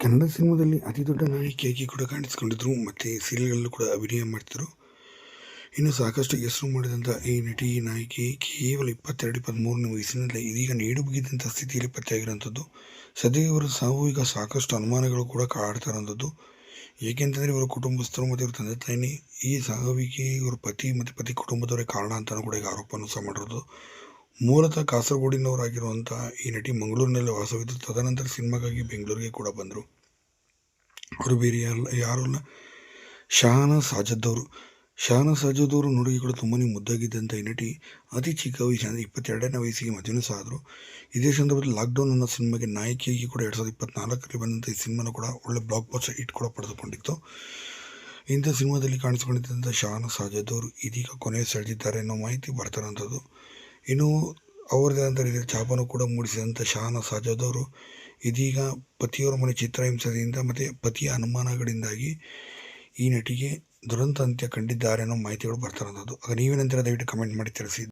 ಕನ್ನಡ ಸಿನಿಮಾದಲ್ಲಿ ಅತಿ ದೊಡ್ಡ ನಾಯಕಿಯಾಗಿ ಕೂಡ ಕಾಣಿಸಿಕೊಂಡಿದ್ರು ಮತ್ತು ಸೀರಿಯಲ್ಗಳಲ್ಲೂ ಕೂಡ ಅಭಿನಯ ಮಾಡ್ತಿದ್ರು. ಇನ್ನು ಸಾಕಷ್ಟು ಹೆಸರು ಮಾಡಿದಂಥ ಈ ನಟಿ ನಾಯಕಿ ಕೇವಲ 22-23ನೇ ವಯಸ್ಸಿನಲ್ಲೇ ಇದೀಗ ನೇಣು ಬಿಗಿದಂಥ ಸ್ಥಿತಿಯಲ್ಲಿ ಪತ್ತೆಯಾಗಿರುವಂಥದ್ದು. ಸದ್ಯ ಇವರ ಸಾವು ಈಗ ಸಾಕಷ್ಟು ಅನುಮಾನಗಳು ಕೂಡ ಕಾಡ್ತಾ ಇರೋಂಥದ್ದು. ಏಕೆಂತಂದರೆ ಇವರ ಕುಟುಂಬಸ್ಥರು ಮತ್ತು ಇವರ ತಂದೆ ತಾಯಿನೇ ಈ ಸಾವಿಗೆ ಇವರ ಪತಿ ಮತ್ತು ಪತಿ ಕುಟುಂಬದವರೇ ಕಾರಣ ಅಂತಲೂ ಕೂಡ ಈಗ ಆರೋಪವನ್ನು ಸಹ ಮಾಡಿರೋದು. ಮೂಲತಃ ಕಾಸರಗೋಡಿನವರಾಗಿರುವಂಥ ಈ ನಟಿ ಮಂಗಳೂರಿನಲ್ಲಿ ವಾಸವಿದ್ದು ತದನಂತರ ಸಿನಿಮಾಗಾಗಿ ಬೆಂಗಳೂರಿಗೆ ಕೂಡ ಬಂದರು. ಅವರು ಬೇರೆ ಯಾರೂ ಅಲ್ಲ, ಶಹನಾಜ್ ಸಾಜದ್ ಅವರು ನೋಡಿಗೆ ಕೂಡ ತುಂಬಾ ಮುದ್ದಾಗಿದ್ದಂಥ ಈ ನಟಿ ಅತಿ ಚಿಕ್ಕ ವಯಸ್ಸಿನ 22ನೇ ವಯಸ್ಸಿಗೆ ಮದುವೆನೂ ಸಹ ಆದರು. ಇದೇ ಸಂದರ್ಭದಲ್ಲಿ ಲಾಕ್ಡೌನ್ ಅನ್ನೋ ಸಿನಿಮಾಗೆ ನಾಯಕಿಯಾಗಿ ಕೂಡ 2024ರಲ್ಲಿ ಬಂದಂಥ ಈ ಸಿನಿಮಾನು ಕೂಡ ಒಳ್ಳೆ ಬ್ಲಾಕ್ ಬಸ್ಟರ್ ಹಿಟ್ ಕೂಡ ಪಡೆದುಕೊಂಡಿತ್ತು. ಇಂಥ ಸಿನಿಮಾದಲ್ಲಿ ಕಾಣಿಸಿಕೊಂಡಿದ್ದಂಥ ಶಹನಾಜ್ ಸಾಜದ್ ಅವರು ಇದೀಗ ಕೊನೆ ಸೆಳೆದಿದ್ದಾರೆ ಅನ್ನೋ ಮಾಹಿತಿ ಬರ್ತಾರಂಥದ್ದು. ಇನ್ನು ಅವರದೇ ಆದ ರೀತಿಯ ಛಾಪನ್ನು ಕೂಡ ಮೂಡಿಸಿದಂಥ ಶಹನಾಜ್ ಸಾಜದ್ ಅವರು ಇದೀಗ ಪತಿಯವರ ಮನೆ ಚಿತ್ರಹಿಂಸೆಯಿಂದ ಮತ್ತು ಪತಿಯ ಅನುಮಾನಗಳಿಂದಾಗಿ ಈ ನಟಿಗೆ ದುರಂತ ಅಂತ್ಯ ಕಂಡಿದ್ದಾರೆ ಅನ್ನೋ ಮಾಹಿತಿಗಳು ಬರ್ತಾರಂಥದ್ದು. ಆಗ ನೀವೇನಂತೀರ ದಯವಿಟ್ಟು ಕಮೆಂಟ್ ಮಾಡಿ ತಿಳಿಸಿ.